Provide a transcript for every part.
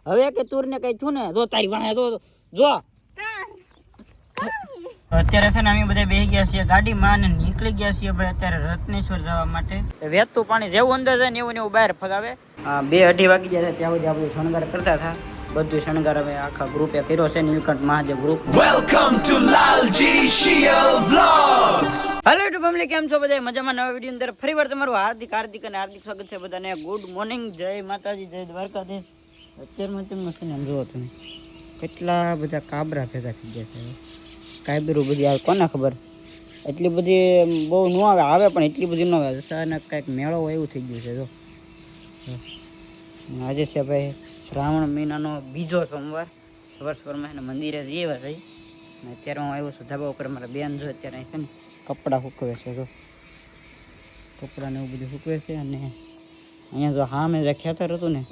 હવે કે તુર ને કઈ છું ને જો તારી વાહે જો અત્યારે છે ને અમે બધા બેસી ગયા છીએ ગાડીમાં અને નીકળી ગયા છીએ ભાઈ અત્યારે રત્નેશ્વર જવા માટે. વેચતું પાણી જેવું અંદર જાય ને એવું ને એવું બહાર ફગાવે. 2-2:30 વાગી ગયા છે ત્યાં સુધી આપણે શણગાર કરતા હતા. બધું શણગાર અમે આખા ગ્રુપે કર્યો છે Neelkanth Mahadev group. Welcome to Lalji Shiyal vlogs. Hello YouTube family, કેમ છો બધા? મજામાં? નવા વિડીયો અંદર ફરીવાર તમારું હાર્દિક અને હાર્દિક સ્વાગત છે બધાને. ગુડ મોર્નિંગ, જય માતાજી, જય દ્વારકાધીશ. અત્યારમાં તમને છે ને જુઓ તમે કેટલા બધા કાબરા ભેગા થઈ ગયા છે. કાયબરું બધી આવે કોને ખબર, એટલી બધી બહુ ન આવે પણ એટલી બધી ન આવે. અચાનક કાંઈક મેળો એવું થઈ ગયું છે. જો આજે છે ભાઈ શ્રાવણ મહિનાનો બીજો સોમવાર. સવારમાં એને મંદિરે જઈએ છે. અત્યારે હું આવ્યો છું ધાબા ઉપર. મારા બેન જો અત્યારે અહીં છે ને કપડાં સૂકવે છે. જો કપડાને એવું બધું સૂકવે છે. અને અહીંયા જો હા મેં જે ખેતર હતું ને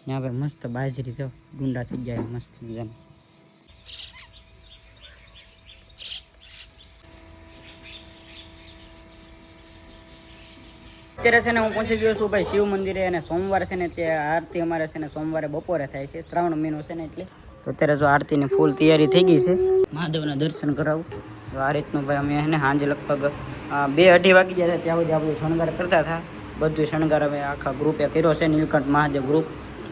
ત્યાં ભાઈ મસ્ત બાજરી જો ડુંડા થઈ જાય મસ્ત મજાનું. અત્યારે છે ને હું પહોંચી ગયો છું ભાઈ શિવ મંદિરે. અને સોમવાર છે ને તે આરતી અમારે છે ને સોમવારે બપોરે થાય છે. શ્રાવણ મહિનો છે ને એટલે તો અત્યારે જો આરતીની ફૂલ તૈયારી થઈ ગઈ છે. મહાદેવના દર્શન કરાવું તો આ રીતનું ભાઈ અમે એને સાંજે લગભગ 2-2:30 વાગી ગયા હતા ત્યાં સુધી આપણે શણગાર કરતા હતા. બધું શણગાર અમે આખા ગ્રુપે કર્યો છે નીલકંઠ મહાદેવ ગ્રુપ.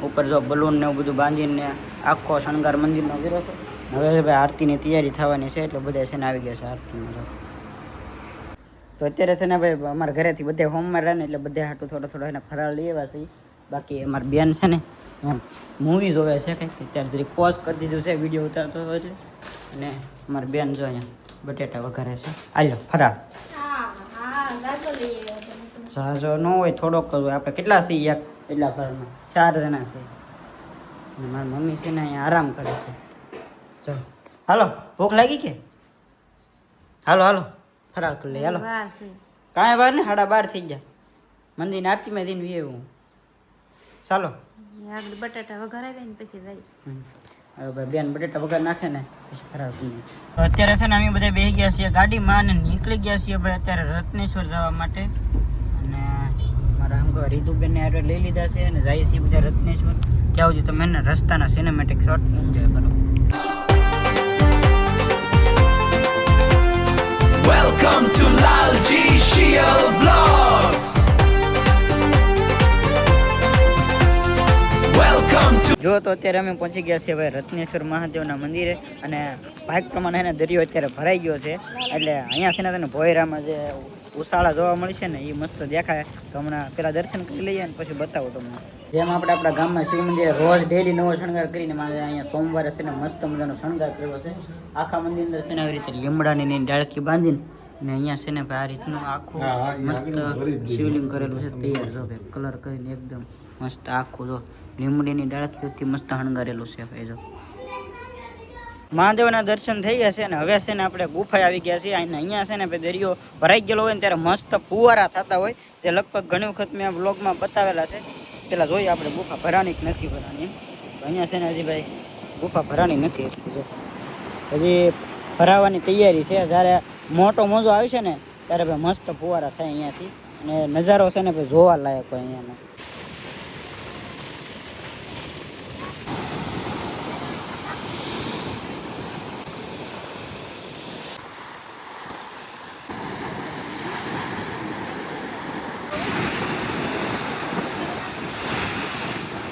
ઉપર જો બલૂન ને એવું બધું બાંધીને આખો શણગાર મંદિરનો કર્યો છે. હવે ભાઈ આરતીની તૈયારી થવાની છે એટલે બધા છે ને આવી ગયા છે આરતીમાં. તો અત્યારે છે ને ભાઈ અમારા ઘરેથી બધા હોમમાં રહે ને એટલે બધા હાટું થોડો એને ફરાળ લઈ આવ્યા છે. બાકી અમારી બેન છે ને એમ મૂવી જોવે છે કંઈક. અત્યારે જરીક પોઝ કરી દીધું છે વિડીયો ઉતારતો હોય એટલે. અને અમારી બેન જો અહીંયા બટેટા વઘારે છે. આજો ફરાળ સાજો ન હોય થોડોક જ હોય. આપણે કેટલા છીએ એક એટલા ફરાળમાં 4 જણા છે. અને મારી મમ્મી છે ને અહીંયા આરામ કરે છે. ચલો હાલો, ભૂખ લાગી કે હાલો હાલો ફરાળ કરી લે. હાલો કાંઈ વાર ને 12:30 થઈ ગયા. મંદિરની આરતીમાં દઈને વી હું. ચાલો બટાટા વઘારાવે ને પછી જાય. હવે ભાઈ બેન બટેટા વઘાર નાખે ને પછી ફરાળ કરી. અત્યારે છે ને અમે બધા બેસી ગયા છીએ ગાડીમાં અને નીકળી ગયા છીએ ભાઈ અત્યારે રત્નેશ્વર જવા માટે. અને મારા હમ રીતુબેન ને આરે લઈ લીધા છે અને જાય છીએ બધા રત્નેશ્વર. ત્યાં સુધી તમે એને રસ્તાના સિનેમેટિક શોટ એન્જોય કરો. Welcome to Lalji Shiel Vlogs. Welcome to જો તો અત્યારે અમે પહોંચી ગયા છીએ ભાઈ રત્નેશ્વર મહાદેવના મંદિરે. અને ભાગ પ્રમાણે એને દરિયો અત્યારે ભરાઈ ગયો છે. એટલે અહીંયા છે ને તને ભોયરામાં જે ઉસાળા જોવા મળશે ને એ મસ્ત દેખાય. તો હમણાં પેલા દર્શન કરી લઈએ ને પછી બતાવું તમને. જેમ આપણે આપણા ગામમાં શિવ મંદિરે રોજ ડેલી નવો શણગાર કરીને મારે અહીંયા સોમવારે છે ને મસ્ત મજાનો શણગાર કર્યો છે. આખા મંદિર અંદર છે ને આવી રીતે લીમડાની ડાળખી બાંધીને ને અહીંયા છે ને ભાઈ આ રીતનું આખું મસ્ત શિવલિંગ કરેલું છે તૈયાર. જો ભાઈ કલર કરીને એકદમ મસ્ત આખું જો લીમડીની ડાળખીઓથી મસ્ત શણગારેલું છે ભાઈ. જો મહાદેવના દર્શન થઈ ગયા છે અને હવે છે ને આપણે ગુફાએ આવી ગયા છીએ. અહીંયા છે ને ભાઈ દરિયો ભરાઈ ગયેલો હોય ને ત્યારે મસ્ત ફુવારા થતા હોય. તે લગભગ ઘણી વખત મેં બ્લોગમાં બતાવેલા છે. પેલા જોઈએ આપણે ગુફા ભરાણી કે નથી ભરાણી. અહીંયા છે ને હજી ભાઈ ગુફા ભરાણી નથી એટલી. જો હજી ભરાવાની તૈયારી છે. જ્યારે મોટો મોજો આવે છે ને ત્યારે ભાઈ મસ્ત ફુવારા થાય અહીંયાથી. અને નજારો છે ને ભાઈ જોવા લાયક હોય અહીંયાનો.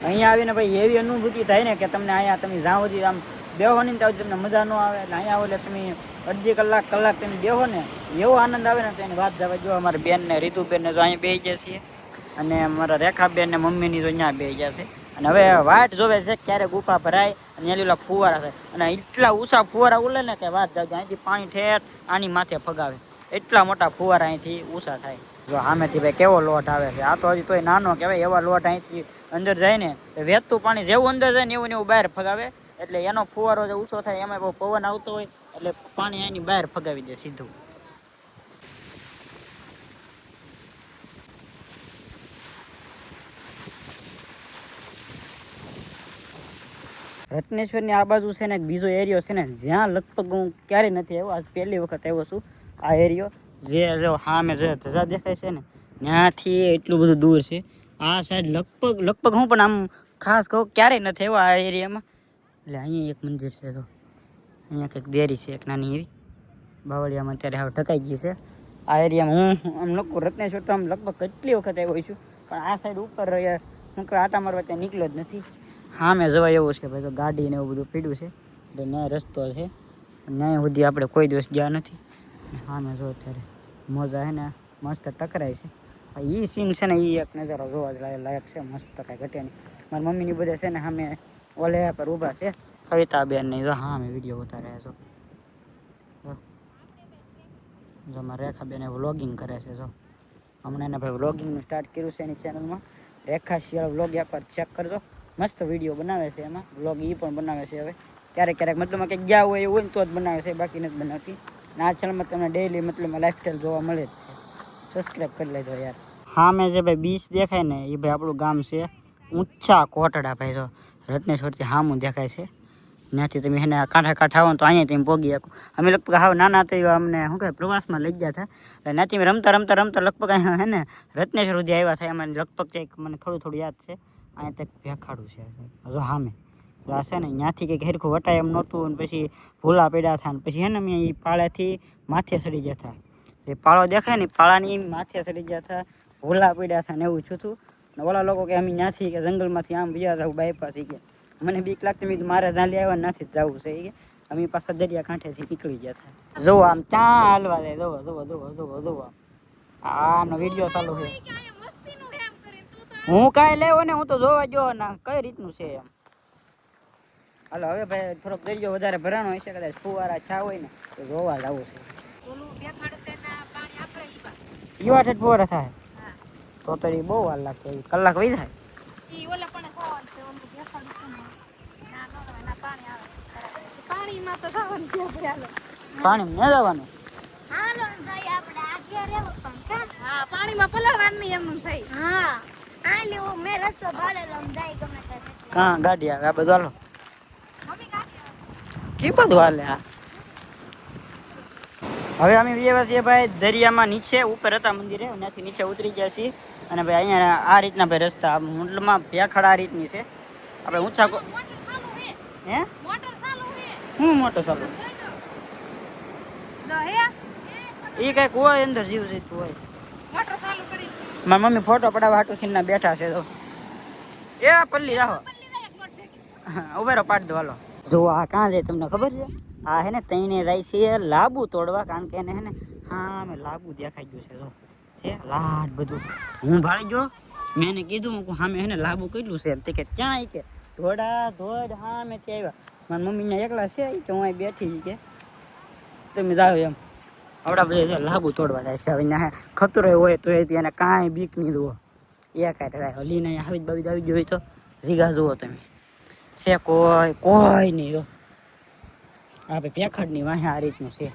અહીંયા આવીને ભાઈ એવી અનુભૂતિ થાય ને કે તમને અહીંયા તમે જાઓ સુધી આમ બેહો ને ત્યાં તમને મજા ન આવે. એટલે અહીંયા આવો એટલે તમે અડધી કલાક તમે બેહો ને એવો આનંદ આવે ને તો એની વાત જવા. જો અમારી બેન ને રીતુબેન ને જો અહીંયા બેસી ગયા છીએ. અને અમારા રેખાબેન ને મમ્મીની જો અહીંયા બેસી ગયા છે. અને હવે વાટ જોવે છે ક્યારે ગુફા ભરાય અને અહીંયા ફુવારા થાય. અને એટલા ઊંચા ફુવારા ઉલે ને કે વાત જાવ. અહીંથી પાણી ઠેઠ આની માથે ફગાવે. એટલા મોટા ફુવારા અહીંથી ઊંચા થાય. જો સામેથી ભાઈ કેવો લોટ આવે છે. આ તો હજી તોય નાનો કહેવાય. એવા લોટ અહીંથી અંદર જાય ને વેચતું પાણી જેવું અંદર જાય ને એવું ને એવું બહાર ફગાવે. એટલે એનો ફુવારો જે ઊંચો થાય એમાં બહુ પવન આવતો હોય એટલે પાણી એની બહાર ફગાવી દે સીધું. રત્નેશ્વરની આ બાજુ છે ને બીજો એરિયો છે ને જ્યાં લગભગ હું ક્યારેય નથી આવ્યો. આજ પહેલી વખત આવ્યો છું આ એરિયો. જે જો સામે જે ધજા દેખાય છે ને ત્યાંથી એટલું બધું દૂર છે. આ સાઈડ લગભગ હું પણ આમ ખાસ કહું ક્યારેય નથી આવ્યો આ એરિયામાં. એટલે અહીંયા એક મંદિર છે તો અહીંયા કંઈક દેરી છે એક નાની એવી બાવળિયામાં. અત્યારે હવે ઢકાઈ ગઈ છે આ એરિયામાં. હું આમ લખું રત્નેશ્વર તો આમ લગભગ કેટલી વખત આવ્યો છું, પણ આ સાઈડ ઉપર હું આટા મારવા ત્યાં નીકળ્યો જ નથી. હા મેં જવાય એવું છે ભાઈ, તો ગાડી ને એવું બધું પીડ્યું છે એટલે ન્યાય રસ્તો છે, ન્યાય સુધી આપણે કોઈ દિવસ ગયા નથી. હા મેં જો અત્યારે મોજા છે ને મસ્ત ટકરાય છે. એ સીન છે ને એ એક નજારો જોવા જ લાયક છે, મસ્ત કાંઈ ઘટે નહીં. મારી મમ્મીની બધા છે ને સામે ઓલે પર ઊભા છે સવિતાબેન ને જો હા મેં વિડીયો ઉતાર્યા છો. જો મારા રેખાબેન વ્લોગિંગ કરે છે. જો હમણાં એને ભાઈ વ્લોગિંગનું સ્ટાર્ટ કર્યું છે એની ચેનલમાં, રેખા શિયાળ વ્લોગ એકવાર ચેક કરજો. મસ્ત વિડીયો બનાવે છે, એમાં વ્લોગ એ પણ બનાવે છે. હવે ક્યારેક ક્યારેક મતલબમાં કંઈક ગયા હોય એવું હોય ને તો જ બનાવે છે, બાકી નથી બનાવતી. અને આ ચેનલમાં તમને ડેઈલી મતલબમાં લાઈફસ્ટાઈલ જોવા મળે જ છે. સબસ્ક્રાઈબ કરી લેજો યાર. હા મેં જે ભાઈ બીચ દેખાય ને એ ભાઈ આપણું ગામ છે ઊંચા કોટડા ભાઈ. જો રત્નેશ્વરથી હામું દેખાય છે, ત્યાંથી તમે એને કાંઠા કાંઠા આવો ને તો અહીંયા તમે પોગી શકો. અમે લગભગ હાવ નાના હતા અમને શું કહે પ્રવાસમાં લઈ ગયા હતા, એટલે ત્યાંથી રમતા રમતા રમતા લગભગ અહીંયા હે ને રત્નેશ્વર સુધી આવ્યા થાય. એમાં લગભગ કંઈક મને થોડું યાદ છે, અહીંયા તક ભેખાડું છે જો સામે આ છે ને. ત્યાંથી કંઈક હેરખું વટાય એમ નહોતું, અને પછી ભૂલા પડ્યા હતા, ને પછી હે ને મેં એ પાળેથી માથે ચડી ગયા હતા. એ પાળો દેખાય ને પાળાની માથે ચડી ગયા હતા, ભૂલા પડ્યા હતા ને એવું છું હતું. ને ઓલા લોકો કે અમે ત્યાંથી કે જંગલમાંથી આમ ગયા હતા બાયપાસ કે મને બીક લાગતી મેં મારે જાલી આવ્યા નથી જવું છે કે અમે પાછા દરિયા કાંઠેથી નીકળી ગયા હતા. જો આમ ક્યાં હાલવા જાય, જોવો જોવો જોવો જોવો જોવો આનો વિડીયો ચાલુ છે. હું કાંઈ લેવો ને હું તો જોવા ગયો ને કઈ રીતનું છે એમ. હાલો હવે ભાઈ થોડોક દરિયો વધારે ભરાણો હશે, કદાચ ફુવારા છા હોય ને તો જોવા જવું છે. ઈવા ઠેઠ ફુવારા થાય તો તો બહુ વાર લાગશે, કલાક વહી જાય. પાણી ન જવાનું, પાણીમાં પલળવાનું નહીં એમનું થઈ. કાં ગાડી આવે આ બધું હાલો કે બધું હાલે. આ હવે અમે વ્યવા છીએ ભાઈ દરિયામાં. નીચે ઉપર હતા મંદિરે, ત્યાંથી નીચે ઉતરી ગયા છીએ. અને ભાઈ અહીંયા આ રીતના ભાઈ રસ્તા મુંડલમાં ભેખાડા આ રીતની છે. આપણે ઊંચા હે હું મોટો ચાલુ એ કઈક હોય અંદર જીવ જીતું હોય. મારી મમ્મી ફોટો પડાવવા હાટુથી ના બેઠા છે. તો એ પલ્લી રાહો ઉભેરો પાડ દો હાલો. જો આ કાં જાય તમને ખબર છે? આ હે ને તઈને જાય છે લાંબુ તોડવા, કારણ કે એને હે ને હા મેં લાંબુ દેખાઈ ગયું છે. જો છે લાડ બધું. હું ભાળી ગયો, મેં એને કીધું હું હા મેં હે ને લાંબુ કેટલું છે એમ. તે કે ક્યાં કે ધોડા ધોડ હા મેં ત્યાં આવ્યા. મારા મમ્મીને એકલા છે કે હું અહીં બેઠી કે તમે જાઓ એમ. આવડા બધા લાંબુ તોડવા જાય છે. હવે ત્યાં ખતરો હોય તો એને કાંઈ બીક નહીં જુઓ એ કાંઈ થાય. હલીને અહીંયા હાવી બાવી આવી ગયો હોય તો રીગા જુઓ તમે છે કોઈ નહીં. જો હા ભાઈ પેખડની વાહે આ રીતનું છે.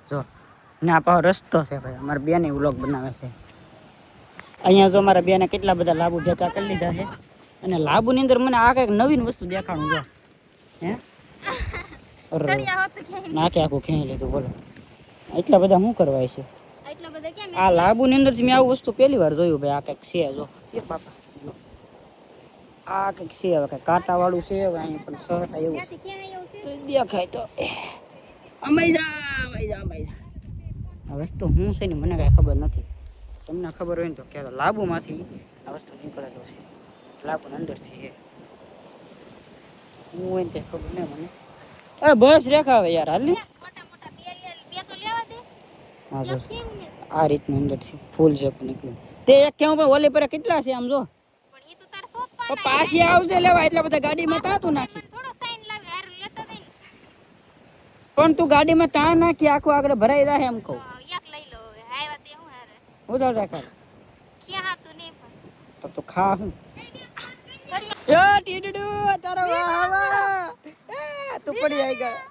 જો ના પાછો રસ્તો છે ભાઈ. અમારા બેને વ્લોગ બનાવે છે અહીંયા. જો મારા બેને કેટલા બધા લાંબુ ભેગા કરી લીધા છે. અને લાંબુની અંદર મને આ કંઈક નવીન વસ્તુ દેખાણું. જો હે નાકે આખું ખેંચી લીધું. બોલો એટલા બધા શું કરવા છે આ લાંબુની અંદર? મેં આવું વસ્તુ પહેલી વાર જોયું ભાઈ. આ કંઈક છે જો એ બાપા આ કંઈક છે. હવે કંઈક કાંટા વાળું છે. હવે અહીંયા પણ સહટા એવું દેખાય તો અમાઈ જા. આ વસ્તુ શું છે ને મને કાંઈ ખબર નથી. તમને ખબર હોય ને તો કહેતો. લાંબુમાંથી આ વસ્તુ નીકળેલો છે. લાંબુની અંદરથી છે. હું હોય ને તે ખબર નહીં મને. અરે બસ રેખા હવે યાર હાલ. હા જો આ રીતની અંદરથી ફૂલ છે નીકળ્યું. તે એક કેવું પણ ઓલી પર કેટલા છે આમ જો. પાછી આવશે લેવા એટલા બધા ગાડીમાં તાતું નાખી. પણ તું ગાડીમાં તા નાખી આખું આગળ ભરાઈ જાય એમ કહું. ઉધાર રાખા તો ખા હું તારો વાહ તું પડી આવી ગયા.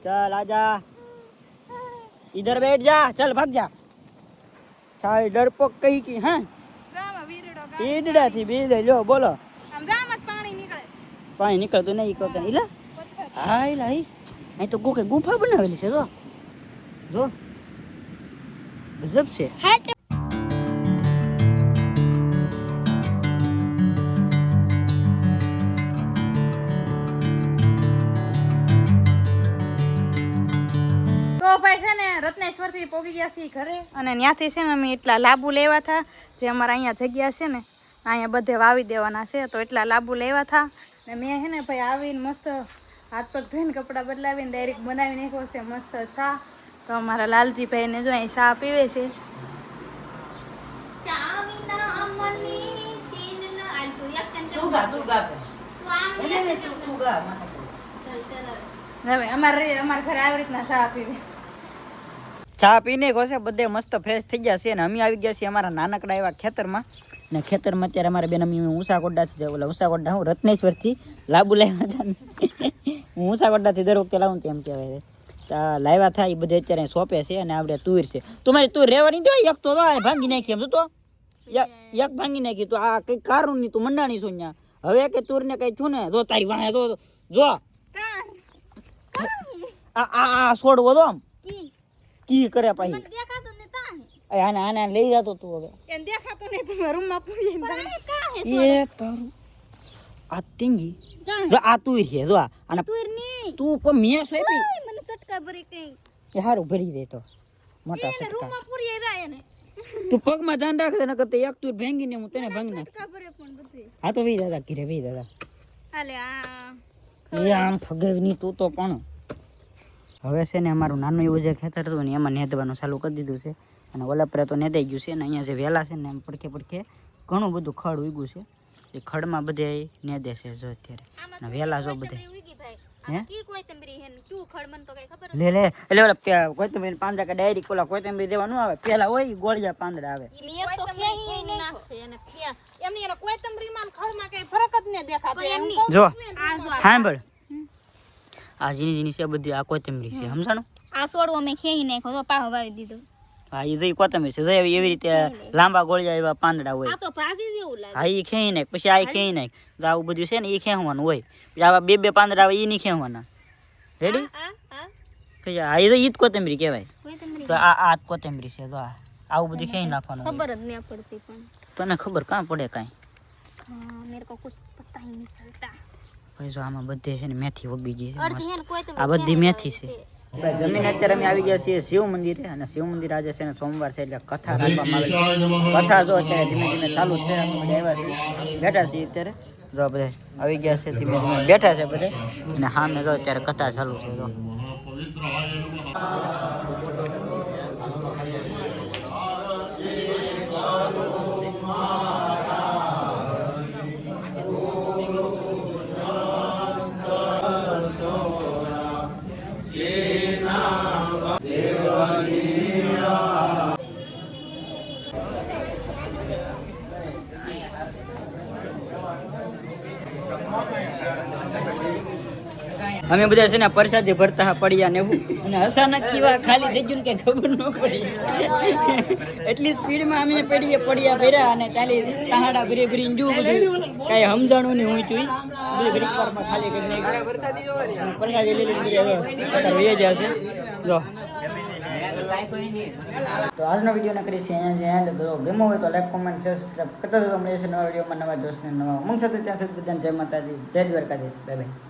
चल आजा इधर बैठ जा. चल भाग जा. सारी डरपोक कही की हैं ईडड़ा थी बीज लो बोलो पानी निकलતું નહીં. ઇલા હા ઇલા અહીં તો કોકે ગુફા બનાવેલી છે જો જો ગજબ છે. તો ભાઈ છે ને રત્નેશ્વર થી પોગી ગયા છીએ ઘરે અને ત્યાંથી છે ને અમે એટલા લાંબુ લેવા હતા જે અમારા અહીંયા જગ્યા છે ને અહીંયા બધે વાવી દેવાના છે તો એટલા લાંબુ લેવા હતા ને મેં છે ને ભાઈ આવીને મસ્ત હાથ પગ ધોઈને કપડાં બદલાવીને ડાયરેક્ટ બનાવી નાખ્યો છે મસ્ત ચા. તો અમારા લાલજી ભાઈ ને જો અહીં ચા પીવે છે. હવે અમારા ઘરે આવી રીતના ચા પીવે. ચા પીને ઘોસે બધે મસ્ત ફ્રેશ થઈ ગયા છે અને અમે આવી ગયા છીએ અમારા નાનકડા એવા ખેતરમાં ને ખેતરમાં અત્યારે અમારે બેન અમે ઉષાકોટડાથી ઓલા ઉષાકોટડા હું રત્નેશ્વરથી લાંબુ લાવ્યા હતા ને હું ઉષાકોટડાથી દર વખતે લાવું તેમ કહેવાય છે લાવ્યા થાય એ બધે અત્યારે સોંપે છે અને આપણે તુર છે તમારી તુર રહેવાની દો એક તો ભાંગી નાખી એમ તો એક ભાંગી નાખી તો આ કઈ કારું નહીં તું મંડાણી છો ત્યાં હવે કે તુર ને કઈ છું ને જો તારી વાહે જો આ છોડવો દો આમ કી કરે પાછી આને આને લઈ જતો તું હવે એમ દેખાતો નહીં તમે રૂમમાં પૂરી એ તારું આ તીંગી જો આ તુર છે જો આને તું પણ મેં સોપી મને ચટકા ભરી કઈ એ હારું ભરી દે તો મોટા એને રૂમમાં પૂરી જાય ને તું પગમાં ધ્યાન રાખજે ન કરતે એક તુર ભાંગીને હું તને ભાંગી નાખ ચટકા ભરે પણ બધે હા તો વી દાદા ઘરે વી દાદા હાલે આ એ આમ ફગેવની તું તો પણ હવે છે ને અમારું નાનું એવું જે ખેતર હતું ને એમાં નેદવાનું ચાલુ કરી દીધું છે અને ઓલા પર તો નેદાઈ ગયું છે ને અહીંયા જે વેલા છે ને એમ પડખે પડખે ઘણું બધું ખડ ઉગ્યું છે એ ખડમાં બધે નેદે છે જો અત્યારે અને વેલા જો બધે લે લે એટલે ઓલા કોથમીર પાંદડા કે ડાયરી કોલા કોથમીર દેવા ન આવે પેલા હોય ગોળિયા પાંદડા આવે જો સાંભળ આ ઝીણી છે બધી આ કોથમીર છે સમજાણું આ છોડવો મેં ખેઈ નાખ્યો તો પાહો વાવી દીધો. હા એ જઈ કોથમીર છે જઈ એવી રીતે લાંબા ગોળિયા એવા પાંદડા હોય આ તો ભાજી જેવું લાગે. હા એ ખેઈ નાખ પછી આ ખેઈ નાખ તો આવું બધું છે ને એ ખેવાનું હોય પછી આવા બે પાંદડા આવે એ નહીં ખેવાના રેડી કઈ આ એ ઈદ કોથમીર કહેવાય તો આ કોથમીર છે તો આવું બધું ખેઈ નાખવાનું ખબર જ નહીં પડતી પણ તને ખબર કાં પડે કાંઈ મેરે કો કુછ પતા હી નહીં ચલતા. ભાઈ જો આમાં બધે છે ને મેથી વગી ગઈ છે અડધી હે ને કોઈ તો આ બધી મેથી છે જમીન અત્યારે અમે આવી ગયા છીએ શિવ મંદિરે અને શિવ મંદિર આજે છે ને સોમવાર છે એટલે કથા રાખવામાં આવી છે કથા જો અત્યારે ધીમે ધીમે ચાલુ જ છે અમે બધા આવ્યા છીએ બેઠા છીએ અત્યારે જો બધા આવી ગયા છે ધીમે ધીમે બેઠા છે બધા અને સામે જો અત્યારે કથા ચાલુ છે જો અમે બધા છે ને પ્રસાદી ભરતા પડ્યા ને એવું અને અચાનક કેવા ખાલી થઈ ગયું કે ખબર ન પડી એટલી સ્પીડમાં અમે પડ્યા ભર્યા અને ચાલી તાહાડા ભરી ભરીને જોવું બધું કાંઈ સમજાણું નહીં હું જોઈ બધું ઘડીક વારમાં ખાલી કરીને પ્રસાદી લઈ લઈને જશે જો તો આજનો વિડીયો ને કરીશ અહીંયા એન્ડ કરો ગમો હોય તો લાઈક કોમેન્ટ શેર સબસ્ક્રાઈબ કરતા રહો મળીએ નવા વિડીયોમાં નવા દોસ્તને નવા ઉમંગ સાથે ત્યાં સુધી બધાને જય માતાજી જય દ્વારકાધીશ બાય બાય.